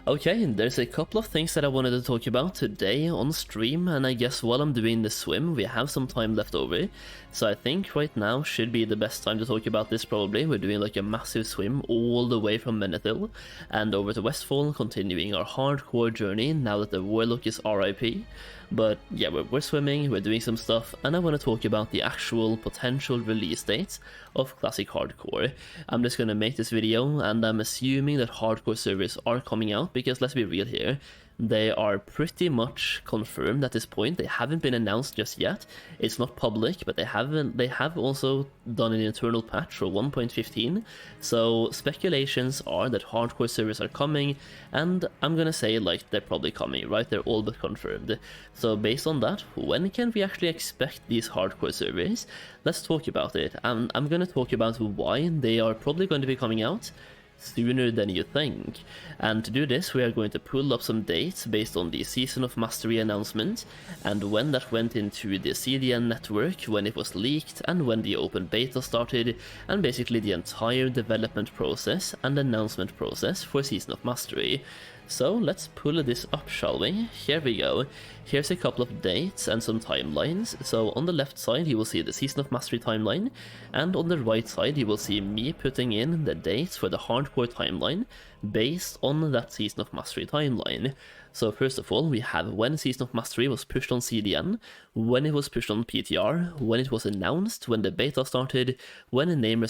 Okay, there's a couple of things that I wanted to talk about today on stream, and I guess while I'm doing the swim, we have some time left over. So I think right now should be the best time to talk about this probably. We're doing like a massive swim all the way from Menethil and over to Westfall, continuing our hardcore journey now that the Warlock is RIP. But yeah, we're swimming, we're doing some stuff, and I want to talk about the actual potential release dates of Classic Hardcore. I'm just going to make this video, and I'm assuming that hardcore servers are coming out, because let's be real here, they are pretty much confirmed at this point. They haven't been announced just yet. It's not public, but they have also done an internal patch for 1.15. So speculations are that hardcore servers are coming, and I'm gonna say like they're probably coming, right? They're all but confirmed. So based on that, when can we actually expect these hardcore servers? Let's talk about it. I'm gonna talk about why they are probably going to be coming out sooner than you think. And to do this, we are going to pull up some dates based on the Season of Mastery announcement, and when that went into the CDN network, when it was leaked, and when the open beta started, and basically the entire development process and announcement process for Season of Mastery. So let's pull this up, shall we? Here we go. Here's a couple of dates and some timelines. So on the left side you will see the Season of Mastery timeline, and on the right side you will see me putting in the dates for the hardcore timeline based on that Season of Mastery timeline. So first of all, we have when Season of Mastery was pushed on CDN, when it was pushed on PTR, when it was announced, when the beta started, when the name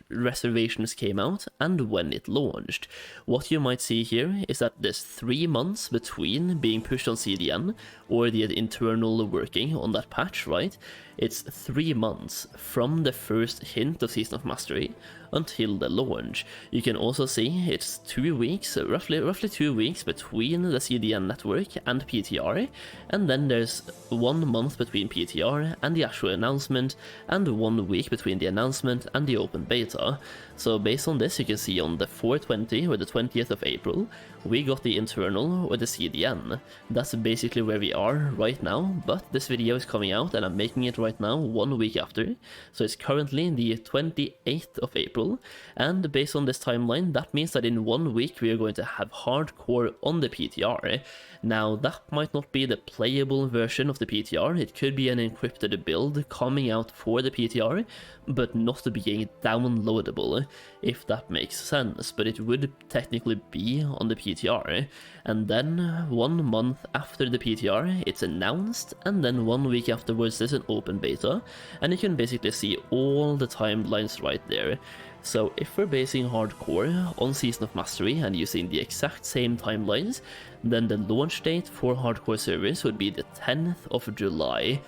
reservations came out, and when it launched. What you might see here is that there's 3 months between being pushed on CDN, or the internal working on that patch, right? It's 3 months from the first hint of Season of Mastery until the launch. You can also see it's 2 weeks, roughly 2 weeks between the CDN network and PTR, and then there's 1 month between PTR and the actual announcement, and 1 week between the announcement and the open beta. So based on this, you can see on the 420 or the 20th of April, we got the internal or the CDN. That's basically where we are right now, but this video is coming out and I'm making it right now 1 week after. So it's currently the 28th of April, and based on this timeline, that means that in 1 week we are going to have hardcore on the PTR. Now that might not be the playable version of the PTR, it could be an encrypted build coming out for the PTR, but not being downloadable, if that makes sense, but it would technically be on the PTR. And then 1 month after the PTR, it's announced, and then 1 week afterwards there's an open beta, and you can basically see all the timelines right there. So if we're basing hardcore on Season of Mastery and using the exact same timelines, then the launch date for hardcore servers would be the 10th of July.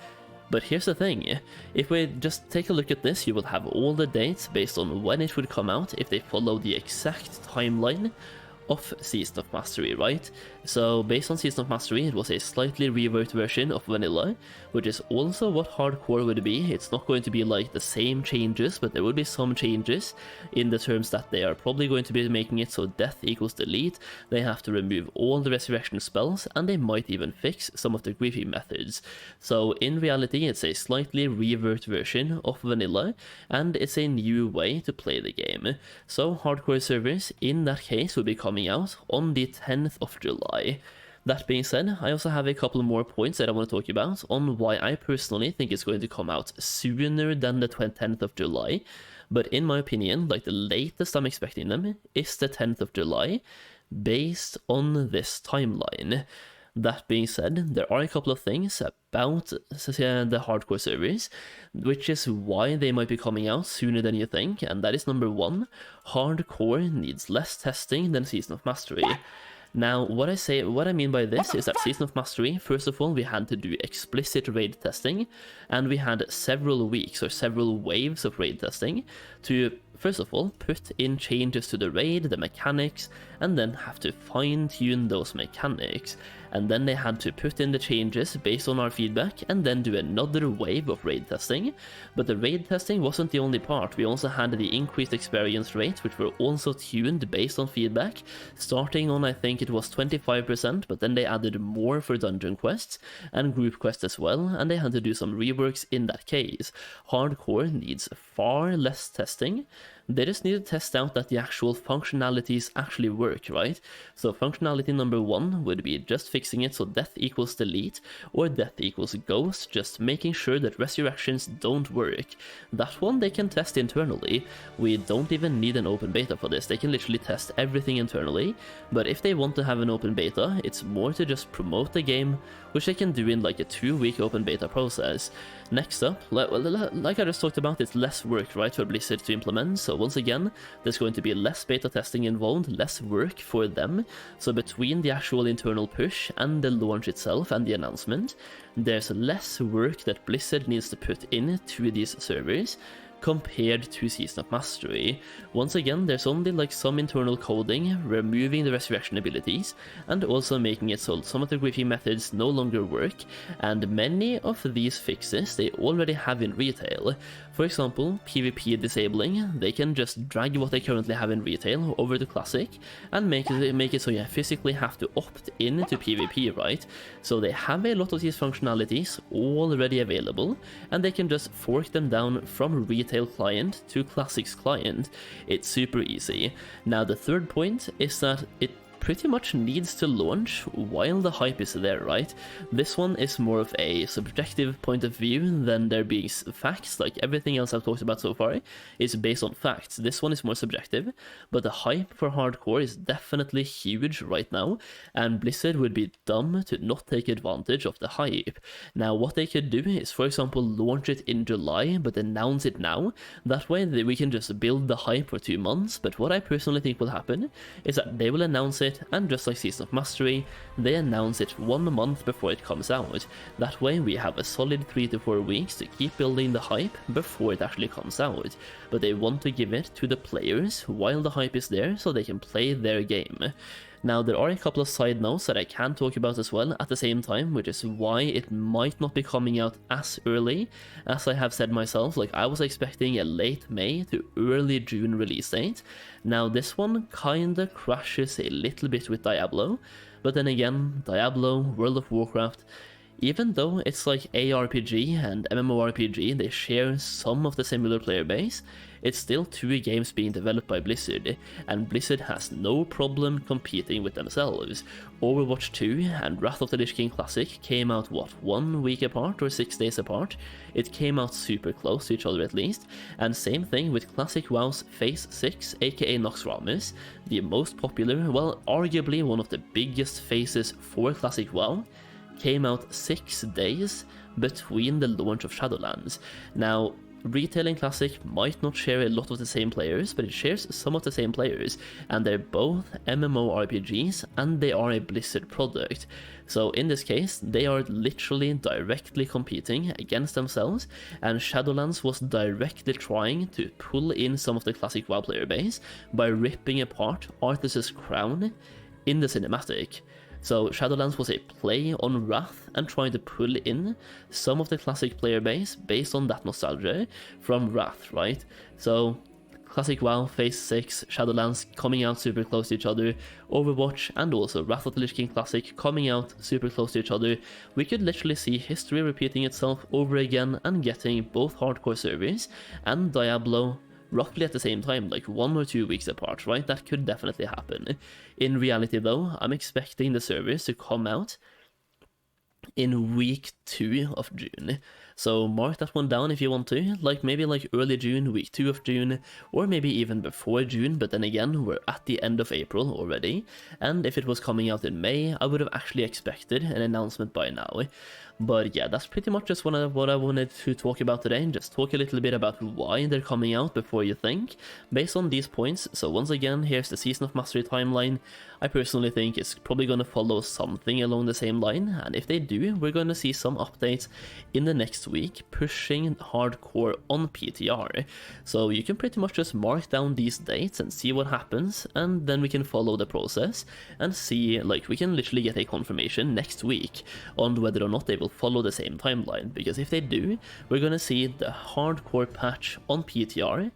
But here's the thing, if we just take a look at this, you will have all the dates based on when it would come out if they follow the exact timeline of Season of Mastery, right? So based on Season of Mastery, it was a slightly reworked version of Vanilla, which is also what hardcore would be. It's not going to be like the same changes, but there will be some changes in the terms that they are probably going to be making it so death equals delete, they have to remove all the resurrection spells, and they might even fix some of the griefing methods. So in reality, it's a slightly reworked version of Vanilla, and it's a new way to play the game. So hardcore servers in that case will be coming out on the 10th of July. That being said, I also have a couple more points that I want to talk about on why I personally think it's going to come out sooner than the 10th of July. But in my opinion, like the latest I'm expecting them is the 10th of July, based on this timeline. That being said, there are a couple of things about the hardcore servers, which is why they might be coming out sooner than you think, and that is number 1, hardcore needs less testing than Season of Mastery. Now, what I mean by this is that Season of Mastery, first of all, we had to do explicit raid testing, and we had several weeks or several waves of raid testing to, first of all, put in changes to the raid, the mechanics, and then have to fine-tune those mechanics. And then they had to put in the changes based on our feedback, and then do another wave of raid testing. But the raid testing wasn't the only part. We also had the increased experience rate, which were also tuned based on feedback, starting on, I think it was 25%, but then they added more for dungeon quests and group quests as well, and they had to do some reworks in that case. Hardcore needs far less testing They just need to test out that the actual functionalities actually work, right? So functionality number 1 would be just fixing it so death equals delete or death equals ghost, just making sure that resurrections don't work. That one they can test internally. We don't even need an open beta for this. They can literally test everything internally, but if they want to have an open beta, it's more to just promote the game, which they can do in like a 2-week open beta process. Next up, like I just talked about, it's less work, right, for Blizzard to implement, so once again, there's going to be less beta testing involved, less work for them. So between the actual internal push and the launch itself and the announcement, there's less work that Blizzard needs to put into these servers compared to Season of Mastery. Once again, there's only like some internal coding, removing the resurrection abilities, and also making it so some of the griefing methods no longer work, and many of these fixes they already have in retail. For example, PvP disabling, they can just drag what they currently have in retail over to Classic, and make it so you physically have to opt in to PvP, right? So they have a lot of these functionalities already available, and they can just fork them down from retail client to Classic's client. It's super easy. Now the third point is that it pretty much needs to launch while the hype is there, right? This one is more of a subjective point of view than there being facts. Like everything else I've talked about so far is based on facts. This one is more subjective, but the hype for hardcore is definitely huge right now, and Blizzard would be dumb to not take advantage of the hype. Now what they could do is, for example, launch it in July but announce it now. That way we can just build the hype for 2 months, but what I personally think will happen is that they will announce it, and just like Season of Mastery, they announce it 1 month before it comes out. That way we have a solid 3 to 4 weeks to keep building the hype before it actually comes out. But they want to give it to the players while the hype is there so they can play their game. Now there are a couple of side notes that I can talk about as well at the same time, which is why it might not be coming out as early as I have said myself. Like I was expecting a late May to early June release date. Now this one kinda crashes a little bit with Diablo, but then again, Diablo, World of Warcraft, even though it's like ARPG and MMORPG, they share some of the similar player base, it's still 2 games being developed by Blizzard, and Blizzard has no problem competing with themselves. Overwatch 2 and Wrath of the Lich King Classic came out, what, 1 week apart or 6 days apart? It came out super close to each other at least, and same thing with Classic WoW's Phase 6, aka Noxramas, the most popular, well, arguably one of the biggest phases for Classic WoW, came out 6 days between the launch of Shadowlands. Now, Retail and Classic might not share a lot of the same players, but it shares some of the same players, and they're both MMORPGs, and they are a Blizzard product. So in this case, they are literally directly competing against themselves, and Shadowlands was directly trying to pull in some of the Classic WoW player base by ripping apart Arthas' crown in the cinematic. So Shadowlands was a play on Wrath and trying to pull in some of the Classic player base based on that nostalgia from Wrath, right? So Classic WoW, Phase 6, Shadowlands coming out super close to each other, Overwatch and also Wrath of the Lich King Classic coming out super close to each other. We could literally see history repeating itself over again and getting both hardcore servers and Diablo roughly at the same time, like 1 or 2 weeks apart, right? That could definitely happen. In reality though, I'm expecting the servers to come out in week 2 of June. So mark that one down if you want to, like maybe like early June, week 2 of June, or maybe even before June, but then again, we're at the end of April already, and if it was coming out in May, I would have actually expected an announcement by now. But yeah, that's pretty much just what I wanted to talk about today, and just talk a little bit about why they're coming out before you think, based on these points. So once again, here's the Season of Mastery timeline. I personally think it's probably going to follow something along the same line, and if they do, we're going to see some updates in the next week pushing hardcore on PTR. So you can pretty much just mark down these dates and see what happens, and then we can follow the process and see, like, we can literally get a confirmation next week on whether or not they will follow the same timeline, because if they do, we're gonna see the hardcore patch on PTR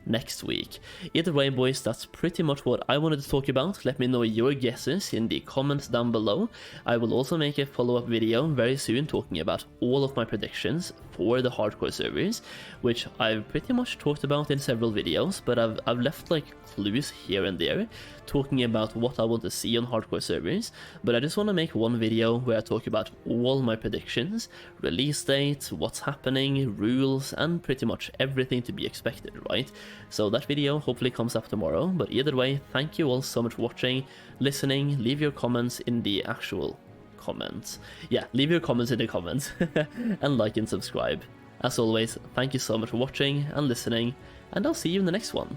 next week. Either way, boys, that's pretty much what I wanted to talk about. Let me know your guesses in the comments down below. I will also make a follow-up video very soon talking about all of my predictions for the hardcore servers, which I've pretty much talked about in several videos, but I've left like clues here and there talking about what I want to see on hardcore servers. But I just want to make one video where I talk about all my predictions, release date, what's happening, rules, and pretty much everything to be expected, right? So that video hopefully comes up tomorrow, but either way, thank you all so much for watching, listening. Leave your comments in the actual comments. Yeah, leave your comments in the comments and like and subscribe. As always, thank you so much for watching and listening, and I'll see you in the next one.